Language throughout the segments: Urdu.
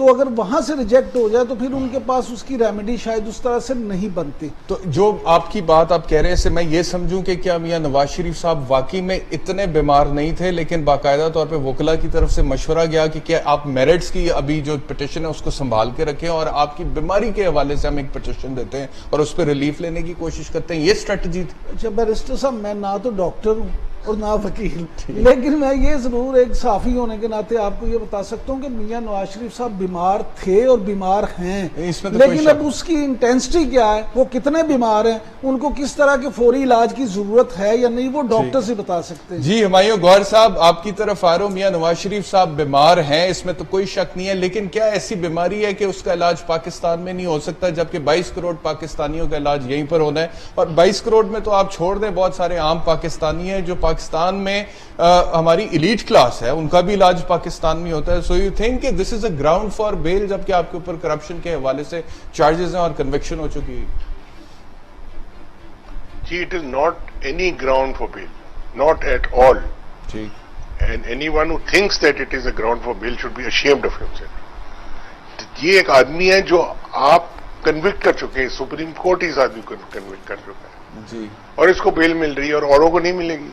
تو اگر وہاں سے ریجیکٹ ہو جائے تو پھر ان کے پاس اس کی ریمیڈی شاید اس طرح سے نہیں بنتی. تو جو آپ کی بات آپ کہہ رہے ہیں اس سے میں یہ سمجھوں کہ کیا میاں نواز شریف صاحب واقعی میں اتنے بیمار نہیں تھے لیکن باقاعدہ طور پہ وکلا کی طرف سے مشورہ گیا کہ کیا آپ میرٹس کی ابھی جو پٹیشن ہے اس کو سنبھال کے رکھیں اور آپ کی بیماری کے حوالے سے ہم ایک پٹیشن دیتے ہیں اور اس پہ ریلیف لینے کی کوشش کرتے ہیں, یہ اسٹریٹجی تھی؟ اچھا بیرسٹر صاحب, میں نہ تو ڈاکٹر ہوں اور نہ وکیل, لیکن میں یہ ضرور ایک صحافی ہونے کے ناطے آپ کو یہ بتا سکتا ہوں کہ میاں نواز شریف صاحب بیمار تھے اور بیمار ہیں, لیکن اب اس کی انٹینسٹی کیا ہے, وہ کتنے بیمار ہیں, ان کو کس طرح کے فوری علاج کی ضرورت ہے یا نہیں, وہ ڈاکٹر سے بتا سکتے ہیں. جی ہمایوں گوہر صاحب, آپ کی طرف آ رہا ہوں. میاں نواز شریف صاحب بیمار ہیں, اس میں تو کوئی شک نہیں ہے, لیکن کیا ایسی بیماری ہے کہ اس کا علاج پاکستان میں نہیں ہو سکتا جبکہ 22 کروڑ پاکستانیوں کا علاج یہیں پر ہونا ہے؟ اور 22 کروڑ میں تو آپ چھوڑ دیں, بہت سارے عام پاکستانی ہیں جو پاکستان میں ہماری ایلیٹ کلاس ہے, ان کا بھی علاج پاکستان میں ہوتا ہے. سو یو تھنک کہ دس از اے گراؤنڈ فار بیل جبکہ آپ کے اوپر کرپشن کے حوالے سے چارجز ہیں اور کنوکشن ہو چکی ہے؟ جی, it is not any ground for bail, not at all. جی, and any one who thinks that it is a ground for bail should be ashamed of himself. یہ ایک آدمی ہے جو آپ کنوکٹ کر چکے ہیں, سپریم کورٹ اس آدمی کو کنوکٹ کر چکا ہے جی, اور اس کو بیل مل رہی ہے اور اوروں کو نہیں ملے گی.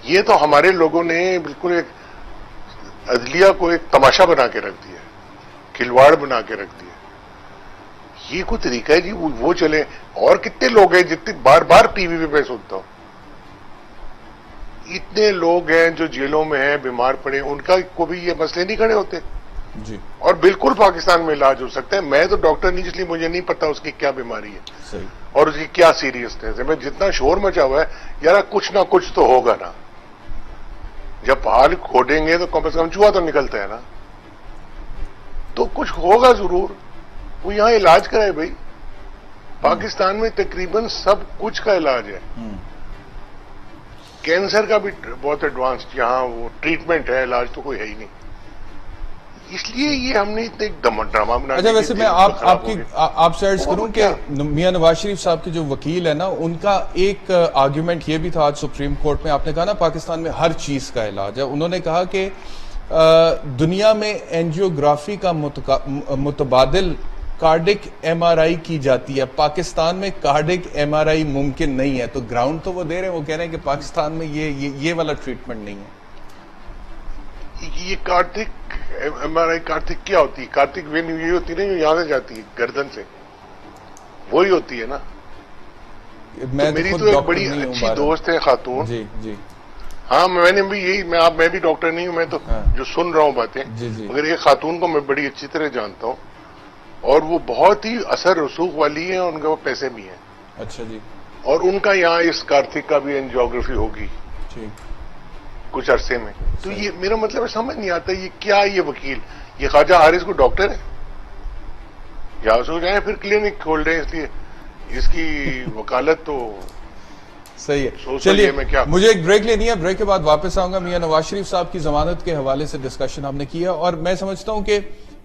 یہ تو ہمارے لوگوں نے بالکل ایک عدلیہ کو ایک تماشا بنا کے رکھ دیا, کھلواڑ بنا کے رکھ دیا. یہ کوئی طریقہ ہے جی وہ چلے؟ اور کتنے لوگ ہیں جتنے بار بار ٹی وی پہ سنتا ہوں, اتنے لوگ ہیں جو جیلوں میں ہیں, بیمار پڑے, ان کا کو بھی یہ مسئلے نہیں کھڑے ہوتے. جی, اور بالکل پاکستان میں علاج ہو سکتا ہے. میں تو ڈاکٹر نہیں, اس لیے مجھے نہیں پتا اس کی کیا بیماری ہے صحیح, اور اس کی کیا سیریسنس ہے. میں جتنا شور مچا ہوا ہے یار, کچھ نہ کچھ تو ہوگا نا. جب پہاڑ کھودیں گے تو کم سے کم چوہا تو نکلتا ہے نا, تو کچھ ہوگا ضرور. وہ یہاں علاج کرائے بھائی. پاکستان میں تقریباً سب کچھ کا علاج ہے. کینسر کا بھی بہت ایڈوانسڈ یہاں وہ ٹریٹمنٹ ہے, علاج تو کوئی ہے ہی نہیں. اس لیے یہ ہم نے اتنے ڈرامہ بنا. اچھا ویسے میں آپ سے عرض کروں کہ میاں نواز شریف صاحب کے جو وکیل ہے نا, ان کا ایک آرگیومنٹ یہ بھی تھا آج سپریم کورٹ میں. آپ نے کہا نا پاکستان میں ہر چیز کا علاج ہے. انہوں نے کہا کہ دنیا میں اینجیوگرافی کا متبادل کارڈک ایم آر آئی کی جاتی ہے, پاکستان میں کارڈک ایم آر آئی ممکن نہیں ہے. تو گراؤنڈ تو وہ دے رہے ہیں, وہ کہہ رہے ہیں کہ پاکستان میں یہ والا ٹریٹمنٹ نہیں ہے. یہ کارتک ایم آر آئی, کارتک کیا ہوتی ہے؟ کارتک وین یہ ہوتی ہے نا جو یہاں سے جاتی ہے گردن سے, وہی ہوتی ہے نا. میری تو ایک بڑی اچھی دوست ہے خاتون. جی جی, ہاں میں نے بھی یہی, میں بھی ڈاکٹر نہیں ہوں, میں تو جو سن رہا ہوں باتیں, مگر ایک خاتون کو میں بڑی اچھی طرح جانتا ہوں اور وہ بہت ہی اثر رسوخ والی ہے, ان کے پیسے بھی ہیں. اچھا جی, اور ان کا یہاں اس کارتک کا بھی اینجیوگرافی ہوگی کچھ عرصے میں. تو یہ میرا مطلب سمجھ نہیں آتا یہ کیا, یہ وکیل, یہ خواجہ حارث کو ڈاکٹر ہے یا سو جائیں پھر کلینک کھول رہے ہیں, اس لیے اس کی وکالت تو صحیح ہے. چلیے مجھے ایک بریک لینی ہے, بریک کے بعد واپس آؤں گا. میاں نواز شریف صاحب کی ضمانت کے حوالے سے ڈسکشن ہم نے کیا اور میں سمجھتا ہوں کہ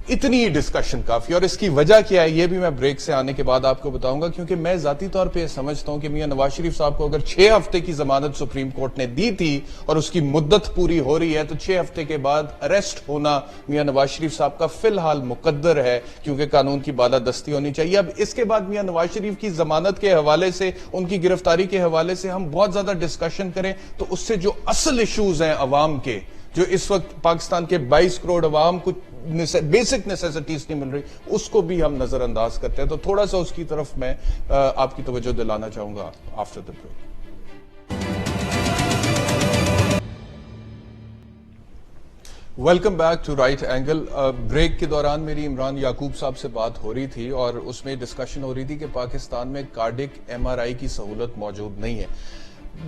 اتنی ڈسکشن کافی, اور اس کی وجہ کیا ہے یہ بھی میں بریک سے آنے کے بعد آپ کو بتاؤں گا, کیونکہ میں ذاتی طور پہ یہ سمجھتا ہوں کہ میاں نواز شریف صاحب کو اگر 6 ہفتے کی ضمانت سپریم کورٹ نے دی تھی اور اس کی مدت پوری ہو رہی ہے تو 6 ہفتے کے بعد اریسٹ ہونا میاں نواز شریف صاحب کا فی الحال مقدر ہے, کیونکہ قانون کی بالادستی ہونی چاہیے. اب اس کے بعد میاں نواز شریف کی ضمانت کے حوالے سے, ان کی گرفتاری کے حوالے سے ہم بہت زیادہ ڈسکشن کریں تو اس سے جو اصل ایشوز ہیں عوام کے, جو اس وقت پاکستان کے 22 کروڑ عوام کو بیسک نیسیسٹیز نہیں مل رہی, اس کو بھی ہم نظر انداز کرتے ہیں. تو تھوڑا سا اس کی طرف میں آپ کی توجہ دلانا چاہوں گا after the break. Welcome back to right angle. Break کے دوران میری عمران یعقوب صاحب سے بات ہو رہی تھی اور اس میں ڈسکشن ہو رہی تھی کہ پاکستان میں کارڈک ایم آر آئی کی سہولت موجود نہیں ہے.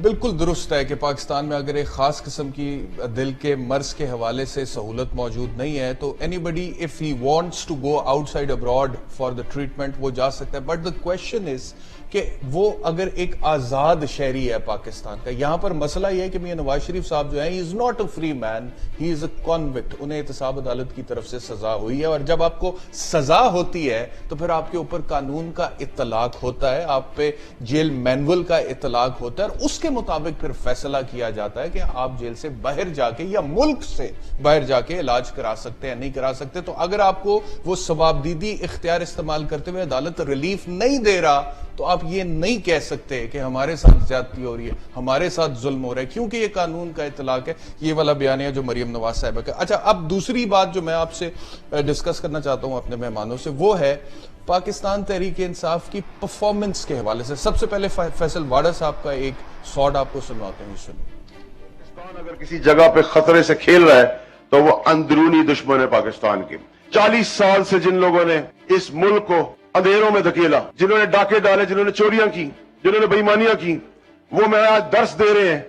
بالکل درست ہے کہ پاکستان میں اگر ایک خاص قسم کی دل کے مرض کے حوالے سے سہولت موجود نہیں ہے تو anybody if he wants to go outside abroad for the treatment وہ جا سکتا ہے. بٹ دا کوشچن از کہ وہ اگر ایک آزاد شہری ہے پاکستان کا, یہاں پر مسئلہ یہ ہے کہ میاں نواز شریف صاحب جو ہیں, ہی از ناٹ اے فری مین, ہی از اے کانوکٹ. انہیں احتساب عدالت کی طرف سے سزا ہوئی ہے, اور جب آپ کو سزا ہوتی ہے تو پھر آپ کے اوپر قانون کا اطلاق ہوتا ہے, آپ پہ جیل مینول کا اطلاق ہوتا ہے, اور اس کے مطابق پھر فیصلہ کیا جاتا ہے کہ آپ جیل سے باہر جا کے یا ملک سے باہر جا کے علاج کرا سکتے ہیں نہیں کرا سکتے. تو اگر آپ کو وہ ثوابدیدی اختیار استعمال کرتے ہوئے عدالت ریلیف نہیں دے رہا تو آپ یہ نہیں کہہ سکتے کہ ہمارے ساتھ زیادتی ہو رہی ہے, ہمارے ساتھ ظلم ہو رہا ہے, کیونکہ یہ قانون کا اطلاق ہے. یہ والا بیانیہ جو مریم نواز صاحبہ کا. اچھا, اب دوسری بات جو میں آپ سے ڈسکس کرنا چاہتا ہوں اپنے مہمانوں سے, وہ ہے پاکستان تحریک انصاف کی پرفارمنس کے حوالے سے. سب سے پہلے فیصل واڈا صاحب کا ایک شارٹ آپ کو سنواتے ہیں, سنیں. پاکستان اگر کسی جگہ پہ خطرے سے کھیل رہا ہے تو وہ اندرونی دشمن ہے پاکستان کے. 40 سال سے جن لوگوں نے اس ملک کو اندھیروں میں دھکیلا, جنہوں نے ڈاکے ڈالے, جنہوں نے چوریاں کی, جنہوں نے بےایمانیاں کی, وہ میں آج درس دے رہے ہیں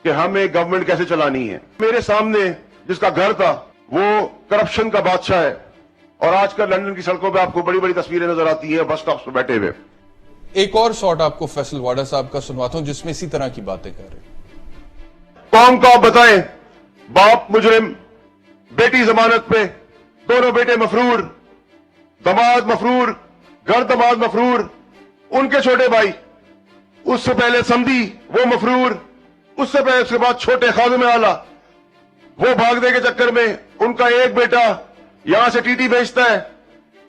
کہ ہمیں گورنمنٹ کیسے چلانی ہے. میرے سامنے جس کا گھر تھا وہ کرپشن کا بادشاہ ہے, اور آج کل لندن کی سڑکوں پہ آپ کو بڑی بڑی تصویریں نظر آتی ہیں بس سٹاپس پہ بیٹھے ہوئے. ایک اور شارٹ آپ کو فیصل واڈا صاحب کا سنواتا ہوں جس میں اسی طرح کی باتیں کر رہے ہیں. قوم کو آپ بتائیں, باپ مجرم, بیٹی ضمانت پہ, دونوں بیٹے مفرور, دماد مفرور, گھر دماد مفرور, ان کے چھوٹے بھائی, اس سے پہلے سمدھی وہ مفرور, اس سے پہلے اس کے بعد چھوٹے خادم اعلیٰ, وہ بھاگنے کے چکر میں ان کا ایک بیٹا یہاں سے ٹی ٹی بیچتا ہے,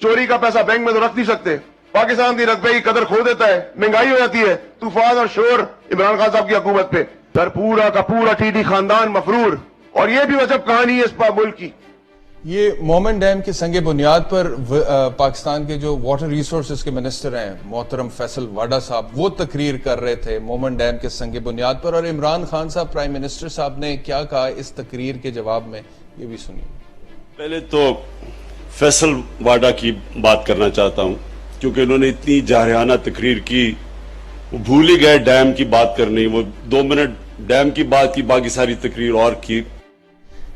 چوری کا پیسہ بینک میں تو رکھ نہیں سکتے, پاکستان کی رقبے کی قدر کھو دیتا ہے, مہنگائی ہو جاتی ہے, طوفان اور شور عمران خان صاحب کی حکومت پہ, سر پورا کا پورا ٹی ٹی خاندان مفرور. اور یہ بھی عجب کہانی ہے اس ملک کی. یہ مومن ڈیم کے سنگ بنیاد پر پاکستان کے جو واٹر ریسورسز کے منسٹر ہیں محترم فیصل واڈا صاحب, وہ تقریر کر رہے تھے مومن ڈیم کے سنگ بنیاد پر, اور عمران خان صاحب پرائم منسٹر صاحب نے کیا کہا اس تقریر کے جواب میں, یہ بھی سنیے. پہلے تو فیصل واڈا کی بات کرنا چاہتا ہوں کیونکہ انہوں نے اتنی جارحانہ تقریر کی, وہ بھول ہی گئے ڈیم کی بات کرنی. وہ 2 منٹ ڈیم کی بات کی, باقی ساری تقریر اور کی.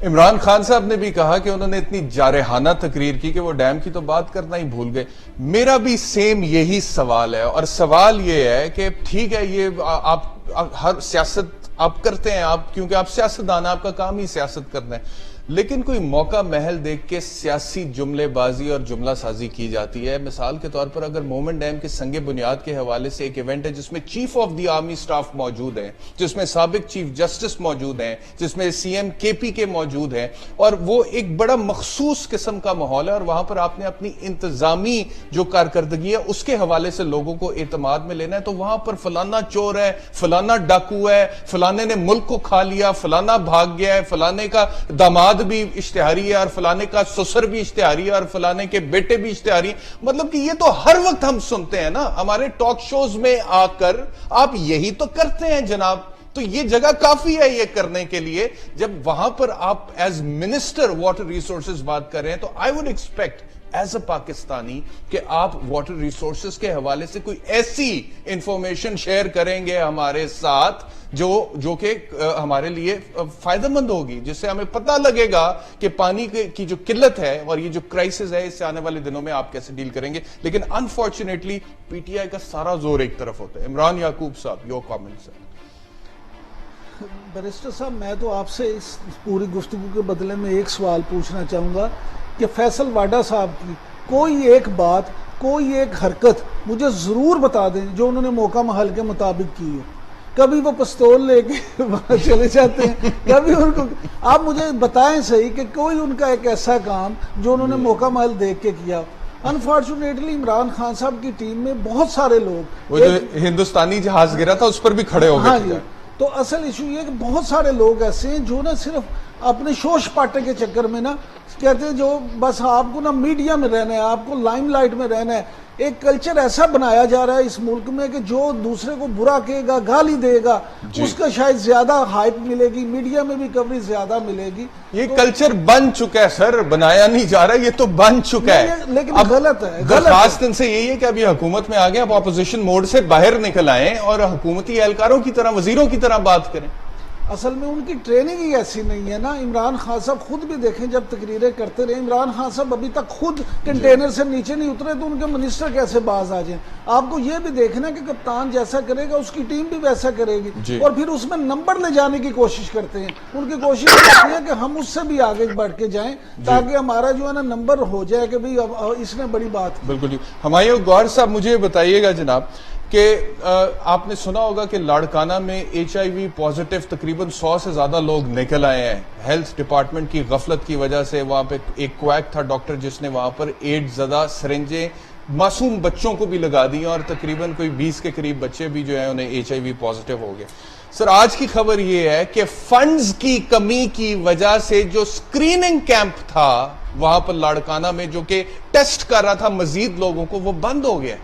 عمران خان صاحب نے بھی کہا کہ انہوں نے اتنی جارحانہ تقریر کی کہ وہ ڈیم کی تو بات کرنا ہی بھول گئے. میرا بھی سیم یہی سوال ہے, اور سوال یہ ہے کہ ٹھیک ہے یہ آپ ہر سیاست آپ کرتے ہیں, آپ کیونکہ آپ سیاستدان, آپ کا کام ہی سیاست کرنا ہے, لیکن کوئی موقع محل دیکھ کے سیاسی جملے بازی اور جملہ سازی کی جاتی ہے. مثال کے طور پر اگر مومن ڈیم کے سنگ بنیاد کے حوالے سے ایک ایونٹ ہے جس میں chief of the army staff موجود ہیں, جس میں سابق چیف جسٹس موجود ہیں, جس میں سی ایم کے پی کے موجود ہیں, اور وہ ایک بڑا مخصوص قسم کا ماحول ہے, اور وہاں پر آپ نے اپنی انتظامی جو کارکردگی ہے اس کے حوالے سے لوگوں کو اعتماد میں لینا ہے, تو وہاں پر فلانا چور ہے, فلانا ڈاکو ہے, فلانے نے ملک کو کھا لیا, فلانا بھاگ گیا ہے, فلانے کا داماد بھی اشتہاری ہے, اور فلانے کا سسر بھی اشتہاری ہے, اور فلانے کے بیٹے بھی اشتہاری. مطلب کہ یہ تو ہر وقت ہم سنتے ہیں نا ہمارے ٹاک شوز میں آ کر, آپ یہی تو کرتے ہیں جناب. تو یہ جگہ کافی ہے یہ کرنے کے لیے. جب وہاں پر آپ ایز منسٹر واٹر ریسورسز بات کر رہے ہیں تو I would expect as a Pakistani کہ آپ واٹر ریسورسز کے حوالے سے کوئی ایسی انفارمیشن شیئر کریں گے ہمارے ساتھ جو کہ ہمارے لیے فائدہ مند ہوگی, جس سے ہمیں پتہ لگے گا کہ پانی کی جو قلت ہے اور یہ جو کرائسس ہے اس سے آنے والے دنوں میں آپ کیسے ڈیل کریں گے. لیکن انفارچونیٹلی پی ٹی آئی کا سارا زور ایک طرف ہوتا ہے. عمران یعقوب صاحب, یور کامنٹس. بیرسٹر صاحب, میں تو آپ سے اس پوری گفتگو کے بدلے میں ایک سوال پوچھنا چاہوں گا کہ فیصل واڈا صاحب کی کوئی ایک بات, کوئی ایک حرکت مجھے ضرور بتا دیں جو انہوں نے موقع محل کے مطابق کی ہو. کبھی وہ پستول لے کے وہاں چلے جاتے ہیں, کبھی ان کو, آپ مجھے بتائیں صحیح کہ کوئی ان کا ایک ایسا کام جو انہوں نے موقع محل دیکھ کے کیا. انفارچونیٹلی عمران خان صاحب کی ٹیم میں بہت سارے لوگ, وہ جو ہندوستانی جہاز گرا تھا اس پر بھی کھڑے ہو گئے. ہاں جی, تو اصل ایشو یہ کہ بہت سارے لوگ ایسے ہیں جو نا صرف اپنے شوش پاٹے کے چکر میں نا کہتے ہیں جو بس آپ کو نا میڈیا میں رہنا ہے, آپ کو لائم لائٹ میں رہنا ہے. ایک کلچر ایسا بنایا جا رہا ہے اس ملک میں کہ جو دوسرے کو برا کہے گا, گالی دے گا, اس کا شاید زیادہ ہائپ ملے گی, میڈیا میں بھی کوریج زیادہ ملے گی. یہ کلچر بن چکا ہے سر, بنایا نہیں جا رہا, یہ تو بن چکا ہے. لیکن غلط ہے. درخواست ان سے یہی ہے کہ ابھی حکومت میں آگے آپ اپوزیشن موڈ سے باہر نکل آئیں اور حکومتی اہلکاروں کی طرح, وزیروں کی طرح بات کریں. اصل میں ان کی ٹریننگ ہی ایسی نہیں ہے نا. عمران خان صاحب خود بھی دیکھیں جب تقریریں کرتے رہے, عمران خان صاحب ابھی تک خود کنٹینر سے نیچے نہیں اترے تو ان کے منسٹر کیسے باز آ جائیں. آپ کو یہ بھی دیکھنا کہ کپتان جیسا کرے گا اس کی ٹیم بھی ویسا کرے گی, اور پھر اس میں نمبر لے جانے کی کوشش کرتے ہیں. ان کی کوشش ہوتی ہے کہ ہم اس سے بھی آگے بڑھ کے جائیں تاکہ ہمارا جو ہے نا نمبر ہو جائے کہ بھئی اس نے بڑی بات. بالکل جی. ہمایوں گوہر صاحب, مجھے بتائیے گا جناب کہ آپ نے سنا ہوگا کہ لاڑکانہ میں HIV پازیٹیو تقریباً 100 سے زیادہ لوگ نکل آئے ہیں ہیلتھ ڈپارٹمنٹ کی غفلت کی وجہ سے. وہاں پہ ایک کویک تھا ڈاکٹر جس نے وہاں پر 8 زدہ سرنجیں معصوم بچوں کو بھی لگا دی اور تقریباً کوئی 20 کے قریب بچے بھی جو ہیں انہیں HIV پازیٹیو ہو گئے. سر آج کی خبر یہ ہے کہ فنڈز کی کمی کی وجہ سے جو سکریننگ کیمپ تھا وہاں پر لاڑکانہ میں جو کہ ٹیسٹ کر رہا تھا مزید لوگوں کو وہ بند ہو گیا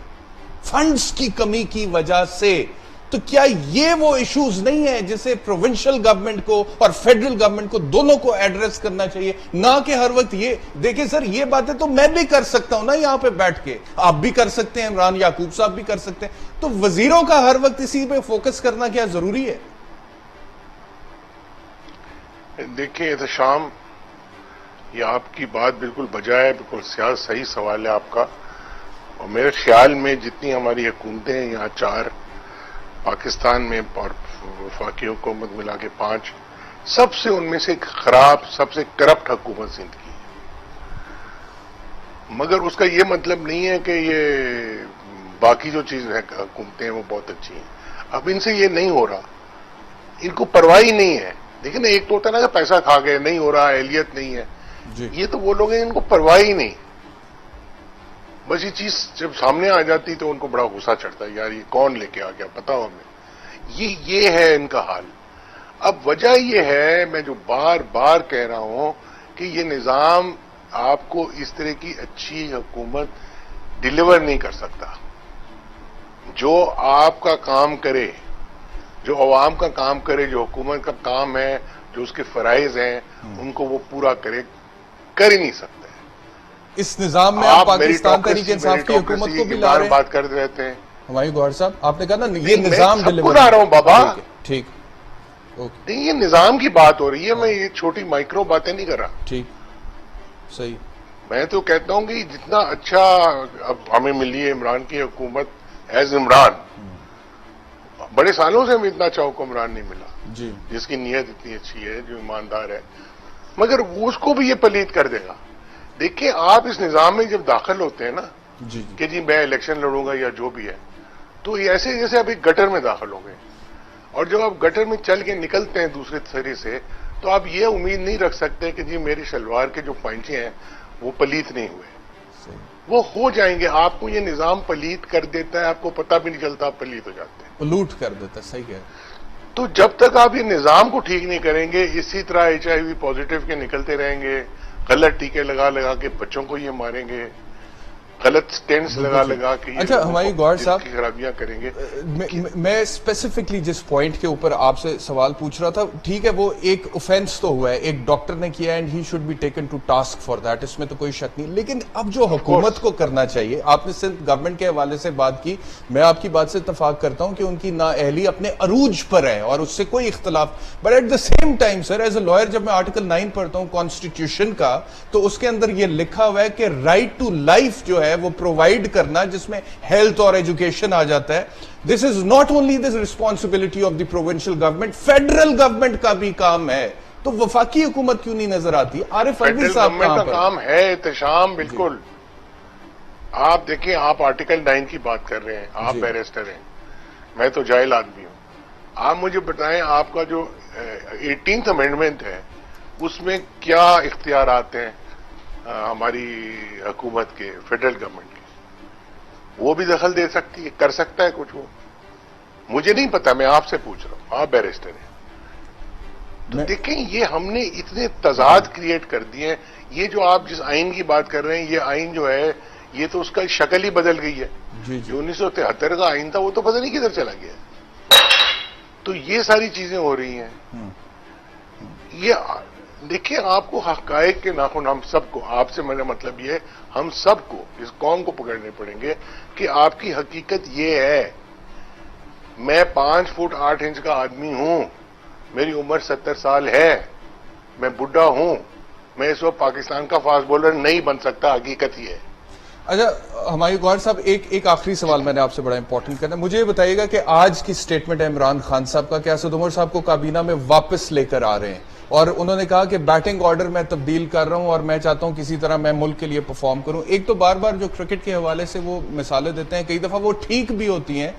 فنڈز کی کمی کی وجہ سے. تو کیا یہ وہ ایشوز نہیں ہیں جسے پروونشل گورنمنٹ کو اور فیڈرل گورنمنٹ کو دونوں کو ایڈریس کرنا چاہیے, نہ کہ ہر وقت یہ دیکھیں سر یہ باتیں تو میں بھی کر سکتا ہوں نا یہاں پہ بیٹھ کے, آپ بھی کر سکتے ہیں, عمران یعقوب صاحب بھی کر سکتے ہیں, تو وزیروں کا ہر وقت اسی پہ فوکس کرنا کیا ضروری ہے؟ دیکھیں احتشام, یہ آپ کی بات بالکل بجا ہے, بالکل صحیح سوال ہے آپ کا. اور میرے خیال میں جتنی ہماری حکومتیں ہیں یہاں 4 پاکستان میں اور وفاقی حکومت ملا کے 5, سب سے ان میں سے خراب سب سے کرپٹ حکومت سندھ کی ہے. مگر اس کا یہ مطلب نہیں ہے کہ یہ باقی جو چیزیں حکومتیں ہیں وہ بہت اچھی ہیں. اب ان سے یہ نہیں ہو رہا, ان کو پرواہ ہی نہیں ہے. دیکھیں نا, ایک تو ہوتا ہے نا کہ پیسہ کھا گئے, نہیں ہو رہا, اہلیت نہیں ہے. یہ تو وہ لوگ ہیں ان کو پرواہ ہی نہیں. بس یہ چیز جب سامنے آ جاتی تو ان کو بڑا غصہ چڑھتا ہے, یار یہ کون لے کے آ گیا, بتاؤ ہمیں. یہ ہے ان کا حال. اب وجہ یہ ہے, میں جو بار بار کہہ رہا ہوں کہ یہ نظام آپ کو اس طرح کی اچھی حکومت ڈیلیور نہیں کر سکتا. جو آپ کا کام کرے, جو عوام کا کام کرے, جو حکومت کا کام ہے, جو اس کے فرائض ہیں, ان کو وہ پورا کرے, کر ہی نہیں سکتا. اس نظام میں آپ پاکستان تحریک انصاف کی حکومت کو بھی لا رہے ہیں. بات کرتے رہتے ہیں ہمایوں گوہر صاحب, آپ نے کہا نا یہ نظام ڈیلیور. میں لا رہا ہوں بابا, ٹھیک, نہیں یہ نظام کی بات ہو رہی ہے, میں یہ چھوٹی مائکرو باتیں نہیں کر رہا. ٹھیک, صحیح. میں تو کہتا ہوں کہ جتنا اچھا اب ہمیں ملی ہے عمران کی حکومت ایز عمران, بڑے سالوں سے ہمیں اتنا اچھا حکمران نہیں ملا جی, جس کی نیت اتنی اچھی ہے, جو ایماندار ہے. مگر وہ اس کو بھی یہ پلید کر دے گا. دیکھیں آپ اس نظام میں جب داخل ہوتے ہیں نا جی, کہ جی میں الیکشن لڑوں گا یا جو بھی ہے, تو یہ ایسے جیسے آپ ایک گٹر میں داخل ہو گئے, اور جب آپ گٹر میں چل کے نکلتے ہیں دوسرے سرے سے, تو آپ یہ امید نہیں رکھ سکتے کہ جی میری شلوار کے جو پائنچے ہیں وہ پلیت نہیں ہوئے. وہ ہو جائیں گے. آپ کو یہ نظام پلیت کر دیتا ہے, آپ کو پتہ بھی نہیں چلتا, آپ پلیت ہو جاتے ہیں, پلوٹ کر دیتا ہے. صحیح ہے. تو جب تک آپ یہ نظام کو ٹھیک نہیں کریں گے, اسی طرح HIV پازیٹیو کے نکلتے رہیں گے, غلط ٹیکے لگا لگا کے بچوں کو یہ ماریں گے, غلط سٹینٹس لگا لگا کے اچھا ہمایوں گوہر صاحب, خرابیاں کریں گے. میں اسپیسیفکلی جس پوائنٹ کے اوپر آپ سے سوال پوچھ رہا تھا, ٹھیک ہے وہ ایک اوفینس تو ہوا ہے, ایک ڈاکٹر نے کیا and he should be taken to task for that, اس میں تو کوئی شک نہیں. لیکن اب جو حکومت کو کرنا چاہیے, آپ نے سندھ گورنمنٹ کے حوالے سے بات کی, میں آپ کی بات سے اتفاق کرتا ہوں کہ ان کی نااہلی اپنے عروج پر ہے اور اس سے کوئی اختلاف, but at the same time sir as a lawyer جب میں آرٹیکل 9 پڑھتا ہوں کانسٹیٹیوشن کا, تو اس کے اندر یہ لکھا ہوا ہے کہ رائٹ ٹو لائف جو ہے وہ پرووائڈ کرنا, جس میں ہیلتھ اور ایجوکیشن آ جاتا ہے. This is not only this responsibility of the provincial government, federal government کا بھی کام ہے. تو وفاقی حکومت کیوں نہیں نظر آتی؟ عارف الوی صاحب کا کام ہے احتشام. بالکل. آپ دیکھیں, آپ آرٹیکل 9 کی بات کر رہے ہیں, آپ بیرسٹر ہیں, میں تو جاہل آدمی ہوں. آپ مجھے بتائیں آپ کا جو 18th امینڈمنٹ ہے اس میں کیا اختیارات ہیں ہماری حکومت کے, فیڈرل گورنمنٹ کے؟ وہ بھی دخل دے سکتی ہے, کر سکتا ہے کچھ. وہ مجھے نہیں پتا, میں آپ سے پوچھ رہا ہوں, آپ بیرسٹر ہیں. تو دیکھیں یہ ہم نے اتنے تضاد کریٹ کر دیے ہیں. یہ جو آپ جس آئین کی بات کر رہے ہیں, یہ آئین جو ہے یہ تو اس کا شکل ہی بدل گئی ہے. جو 1973 کا آئین تھا وہ تو پتہ نہیں کدھر چلا گیا. تو یہ ساری چیزیں ہو رہی ہیں. یہ دیکھیں آپ کو حقائق کے ناخن, ہم سب کو, آپ سے میرا مطلب یہ ہے ہم سب کو, اس قوم کو پکڑنے پڑیں گے کہ آپ کی حقیقت یہ ہے. میں 5 فٹ 8 انچ کا آدمی ہوں, میری عمر 70 سال ہے, میں بڈھا ہوں, میں اس وقت پاکستان کا فاسٹ بولر نہیں بن سکتا, حقیقت یہ ہے. اچھا ہمایوں گوہر صاحب, ایک آخری سوال میں نے آپ سے بڑا امپورٹنٹ کرنا ہے. مجھے یہ بتائیے گا کہ آج کی سٹیٹمنٹ ہے عمران خان صاحب کا کہ اسد عمر صاحب کو کابینہ میں واپس لے کر آ رہے ہیں, اور انہوں نے کہا کہ بیٹنگ آرڈر میں تبدیل کر رہا ہوں اور میں چاہتا ہوں کسی طرح میں ملک کے لیے پرفارم کروں. ایک تو بار بار جو کرکٹ کے حوالے سے وہ مثالیں دیتے ہیں, کئی دفعہ وہ ٹھیک بھی ہوتی ہیں,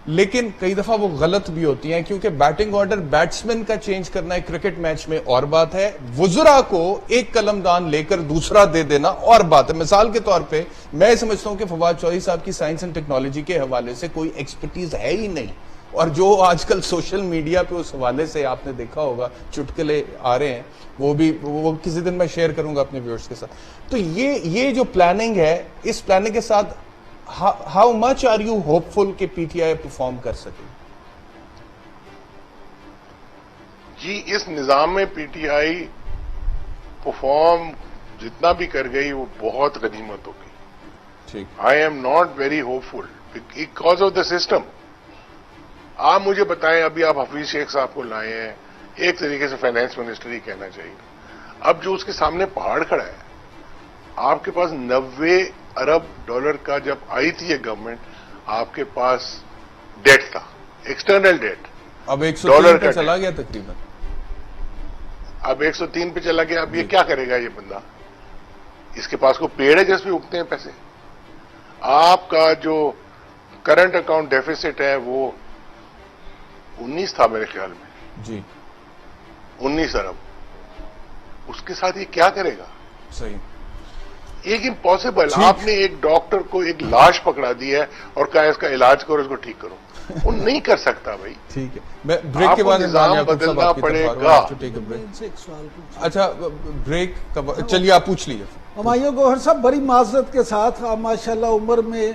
لیکن کئی دفعہ وہ غلط بھی ہوتی ہیں کیونکہ بیٹنگ آرڈر بیٹسمین کا چینج کرنا ہے کرکٹ میچ میں اور بات ہے، وزراء کو ایک قلم دان لے کر دوسرا دے دینا اور بات ہے. مثال کے طور پہ میں سمجھتا ہوں کہ فواد چودھری صاحب کی سائنس اینڈ ٹیکنالوجی کے حوالے سے کوئی ایکسپرٹیز ہے ہی نہیں، اور جو آج کل سوشل میڈیا پہ اس حوالے سے آپ نے دیکھا ہوگا چٹکلے آ رہے ہیں، وہ کسی دن میں شیئر کروں گا اپنے ویورز کے ساتھ. تو یہ جو پلاننگ ہے، اس پلاننگ کے ساتھ how much are you hopeful کہ پی ٹی آئی پرفارم کر سکے؟ جی اس نظام میں پی ٹی آئی پرفارم جتنا بھی کر گئی وہ بہت غنیمت ہوگی. ٹھیک. I am not very hopeful because of the system. آپ مجھے بتائیں، ابھی آپ حفیظ شیخ صاحب کو لائے ہیں، ایک طریقے سے فائنانس منسٹر ہی کہنا چاہیے. اب جو اس کے سامنے پہاڑ کھڑا ہے، آپ کے پاس 90 ارب ڈالر کا جب آئی تھی یہ گورنمنٹ، آپ کے پاس ڈیٹ تھا، ایکسٹرنل ڈیٹ. اب 103 پہ چلا گیا تقریباً. اب 103 پہ چلا گیا. اب یہ کیا کرے گا یہ بندہ؟ اس کے پاس کو پیڑ ہے جس پہ اگتے ہیں پیسے. آپ کا جو کرنٹ اکاؤنٹ ڈیفیسٹ ہے وہ 19 تھا میرے خیال میں. جی 19 ارب. اس کے ساتھ یہ کیا کرے گا؟ صحیح. ایک امپاسبل. آپ نے ایک ڈاکٹر کو ایک لاش پکڑا دی ہے اور کہا اس کا علاج کرو، اس کو ٹھیک کرو. وہ نہیں کر سکتا بھائی. ٹھیک ہے. میں بریک کے بعد نظام بدلنا پڑے گا. ان سے ایک سوال پوچھیں. اچھا بریک چلیے آپ پوچھ لیجیے. ہمایوں گوہر صاحب، بڑی معذرت کے ساتھ آپ ماشاءاللہ عمر میں،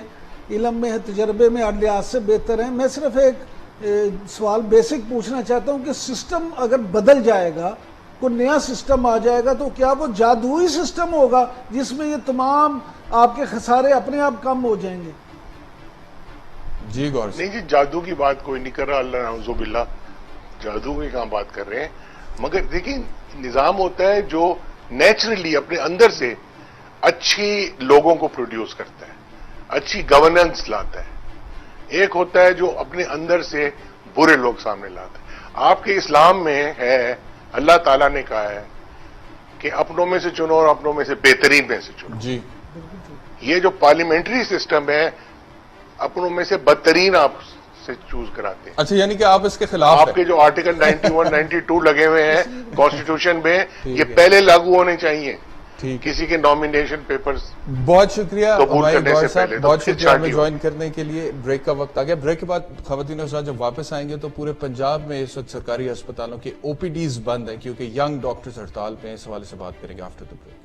علم میں، تجربے میں اور لحاظ سے بہتر ہیں. میں صرف ایک سوال بیسک پوچھنا چاہتا ہوں کہ سسٹم اگر بدل جائے گا، کوئی نیا سسٹم آ جائے گا، تو کیا وہ جادوئی سسٹم ہوگا جس میں یہ تمام آپ کے خسارے اپنے آپ کم ہو جائیں گے؟ جی غور سے. نہیں جی، جادو کی بات کوئی نہیں کر رہا، اللہ نعوذ باللہ جادو کی کہاں بات کر رہے ہیں. مگر دیکھیں، نظام ہوتا ہے جو نیچرلی اپنے اندر سے اچھی لوگوں کو پروڈیوس کرتا ہے، اچھی گورننس لاتا ہے. ایک ہوتا ہے جو اپنے اندر سے برے لوگ سامنے لاتا ہے. آپ کے اسلام میں ہے، اللہ تعالیٰ نے کہا ہے کہ اپنوں میں سے چنو اور اپنوں میں سے بہترین میں سے چنو. جی یہ جو پارلیمنٹری سسٹم ہے، اپنوں میں سے بدترین آپ سے چوز کراتے ہیں. اچھا، یعنی کہ آپ اس کے خلاف آپ کے جو آرٹیکل 91 92 لگے ہوئے ہیں کانسٹیٹیوشن میں، یہ پہلے لاگو ہونے چاہیے. ٹھیک. کسی کے نامینیشن پیپرز. بہت شکریہ قبول ہمارے کرنے گور سے صاحب، پہلے تو بہت پھر شکریہ ہمیں چھانٹی جوائن کرنے کے لیے. بریک کا وقت آ گیا. بریک کے بعد خواتین و حضرات جب واپس آئیں گے تو پورے پنجاب میں اس وقت سرکاری ہسپتالوں کے او پی ڈیز بند ہیں کیونکہ ینگ ڈاکٹرز ہڑتال پہ ہیں. اس حوالے سے بات کریں گے after the break.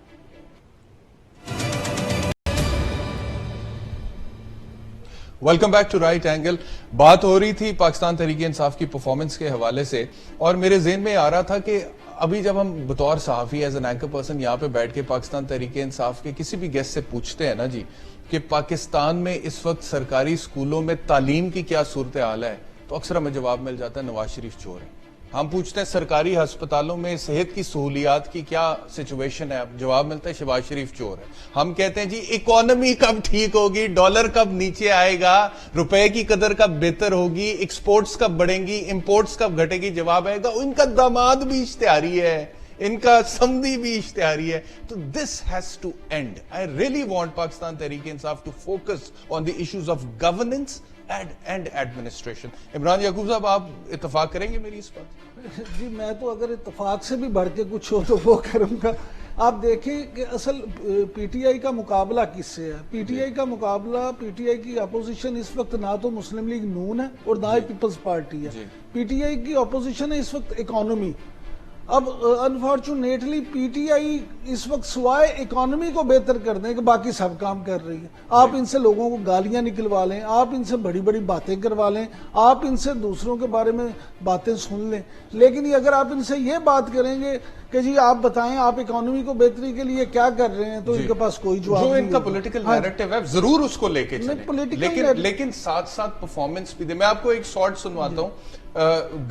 Welcome back to right angle. بات ہو رہی تھی پاکستان تحریک انصاف کی پرفارمنس کے حوالے سے، اور میرے ذہن میں آ رہا تھا کہ ابھی جب ہم بطور صحافی ایز این اینکر پرسن یہاں پہ بیٹھ کے پاکستان تحریک انصاف کے کسی بھی گیسٹ سے پوچھتے ہیں نا جی کہ پاکستان میں اس وقت سرکاری اسکولوں میں تعلیم کی کیا صورتحال ہے، تو اکثر ہمیں جواب مل جاتا ہے نواز شریف چور ہے. ہم پوچھتے ہیں سرکاری ہسپتالوں میں صحت کی سہولیات کی کیا سچویشن ہے، جواب ملتا ہے شہباز شریف چور ہے. ہم کہتے ہیں جی اکانومی کب ٹھیک ہوگی، ڈالر کب نیچے آئے گا، روپے کی قدر کب بہتر ہوگی، ایکسپورٹس کب بڑھیں گی، امپورٹس کب گھٹے گی، جواب آئے گا ان کا داماد بھی اشتہاری ہے، ان کا سمدھی بھی اشتہاری ہے. تو this has to end. I really want Pakistan Tehreek Insaf to focus on the issues of governance and administration. Imran Yaqoob sahab, آپ اتفاق کریں گے میری اس بات؟ جی میں تو اگر اتفاق سے بھی بڑھ کے کچھ ہو تو وہ کروں گا. آپ دیکھیں کہ اصل پی ٹی آئی کا مقابلہ کس سے ہے. پی ٹی آئی کا مقابلہ، پی ٹی آئی کی اپوزیشن اس وقت نہ تو مسلم لیگ نون ہے اور نہ ہی پیپلز پارٹی ہے. پی ٹی آئی کی اپوزیشن ہے اس وقت اکانومی. اب انفارچونیٹلی پی ٹی آئی اس وقت سوائے اکانومی کو بہتر کر دیں کہ باقی سب کام کر رہی ہے. آپ ان سے لوگوں کو گالیاں نکلوا لیں، آپ ان سے بڑی بڑی باتیں کروا لیں، آپ ان سے دوسروں کے بارے میں باتیں سن لیں، لیکن اگر آپ ان سے یہ بات کریں گے کہ جی آپ بتائیں آپ اکانومی کو بہتری کے لیے کیا کر رہے ہیں، تو ان کے پاس کوئی جواب نہیں. جو ان کا پولیٹیکل نیریٹو ہے ضرور اس کو لے کے چلیں، لیکن ساتھ ساتھ پرفارمنس بھی دیں. میں آپ کو ایک شارٹ سنواتا ہوں.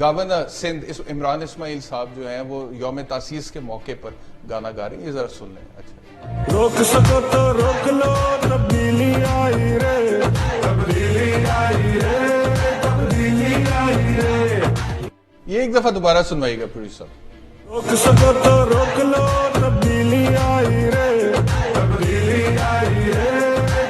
گورنر سندھ عمران اسماعیل صاحب جو ہیں وہ یوم تاسیس کے موقع پر گانا گا رہے ہیں، یہ ذرا سن لیں. اچھا، روک سکو تو روک لو، تبدیلی آئی رے، تبدیلی آئی رے، تبدیلی آئی رے. یہ ایک دفعہ دوبارہ سنوائیے گا پروڈیوسر. روک سکو تو روک لو، تبدیلی آئی رے، تبدیلی آئی رے،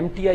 MTI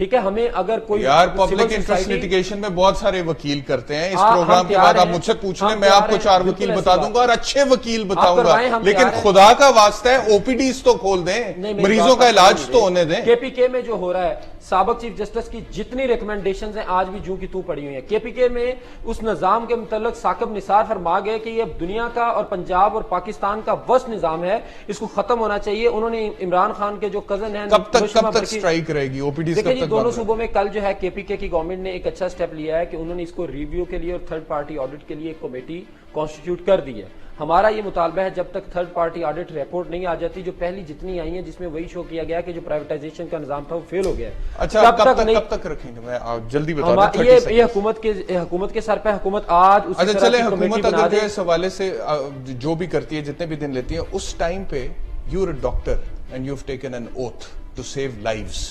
ٹھیک ہے. ہمیں اگر کوئی یار public civil interest society- litigation میں بہت سارے وکیل کرتے ہیں. اس ہم پروگرام کے تیار بعد آپ ہیں. مجھ سے پوچھ لیں, ہم میں آپ کو تیار 4 ہیں. وکیل بالکل بتا ایسی دوں گا اور اچھے وکیل بتاؤں گا, کروائیں, ہم لیکن تیار ہیں. خدا کا واسطہ ہے OPDs تو کھول دیں, نہیں, میری مریضوں بات کا آپ علاج سمجھ تو رہے. ہونے دیں. KPK میں جو ہو رہا ہے, سابق چیف جسٹس کی جتنی ریکمنڈیشنز ہیں آج بھی جوں کی تو پڑی ہوئی ہیں. KPK میں اس نظام کے متعلق ثاقب نثار فرما گئے کہ یہ دنیا کا اور پنجاب اور پاکستان کا ورسٹ نظام ہے, اس کو ختم ہونا چاہیے. انہوں نے عمران خان کے جو کزن ہیں کب تک سٹرائک رہے گی OPDs دیکھیں جی, کب تک دونوں بند صوبوں میں کل جو ہے KPK کی گورنمنٹ نے ایک اچھا سٹیپ لیا ہے کہ انہوں نے اس کو ریویو کے لیے اور تھرڈ پارٹی آڈٹ کے لیے ایک کمیٹی کانسٹیٹیوٹ کر دی ہے. ہمارا یہ مطالبہ ہے جب تک تھرڈ پارٹی آڈٹ رپورٹ نہیں آ جاتی, جو پہلی جتنی آئی ہیں جس میں وہی شو کیا گیا کہ جو پرائیویٹائزیشن کا نظام تھا وہ فیل ہو گیا ہے. اچھا کب تک رکھیں گے؟ میں جلدی بتا دوں. یہ حکومت کے سر پہ حکومت آج اسی اچھا طرح چلے, کی کمیٹی حکومت بنا اگر دے. جو اس حوالے سے جو بھی کرتی ہے, جتنے بھی دن لیتی ہے, اس ٹائم پہ you are a doctor and you have taken an oath to save lives.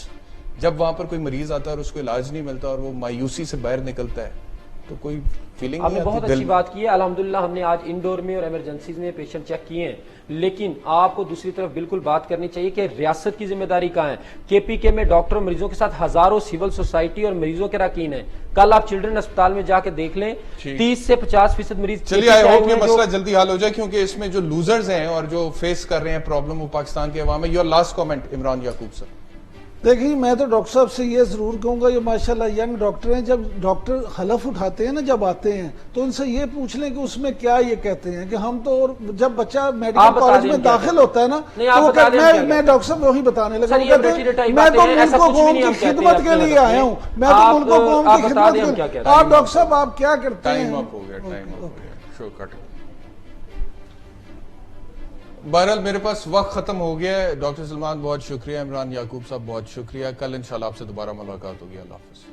جب وہاں پر کوئی مریض آتا ہے اور اس کو علاج نہیں ملتا اور وہ مایوسی سے باہر نکلتا ہے, تو کوئی فیلنگ آپ نے نہیں بہت آتی اچھی بات کی ہے. الحمدللہ ہم نے آج انڈور میں اور ایمرجنسیز میں پیشنٹ چیک کیے ہیں, لیکن آپ کو دوسری طرف بالکل بات کرنی چاہیے کہ ریاست کی ذمہ داری کہاں ہے. KPK میں ڈاکٹر اور مریضوں کے ساتھ ہزاروں سول سوسائٹی اور مریضوں کے راکین ہیں. کل آپ چلڈرن اسپتال میں جا کے دیکھ لیں, 30 سے 50% مریض. چلیے آئی ہوپ یہ مسئلہ جلدی حل ہو جائے, کیونکہ اس میں جو لوزرز ہیں اور جو فیس کر رہے ہیں پرابلم وہ پاکستان کے عوام ہے. یور لاسٹ کامنٹ عمران یعقوب سر. دیکھیے میں تو ڈاکٹر صاحب سے یہ ضرور کہوں گا, یہ ماشاءاللہ ینگ ڈاکٹر ہیں, جب ڈاکٹر حلف اٹھاتے ہیں نا, جب آتے ہیں تو ان سے یہ پوچھ لیں کہ اس میں کیا یہ کہتے ہیں کہ ہم تو, اور جب بچہ میڈیکل کالج میں داخل ہوتا ہے نا تو وہ کہتے ہیں, میں ڈاکٹر صاحب وہی بتانے لگا, وہ کہتے ہیں میں تو ملک و قوم کی خدمت کے لیے آیا ہوں, میں تو ملک و قوم کی خدمت کے لیے. آپ ڈاکٹر صاحب آپ کیا کرتے ہیں؟ ٹائم اپ ہو گیا, شو کٹ. بہرحال میرے پاس وقت ختم ہو گیا ہے. ڈاکٹر سلمان بہت شکریہ, عمران یعقوب صاحب بہت شکریہ. کل انشاءاللہ آپ سے دوبارہ ملاقات ہوگی. اللہ حافظ.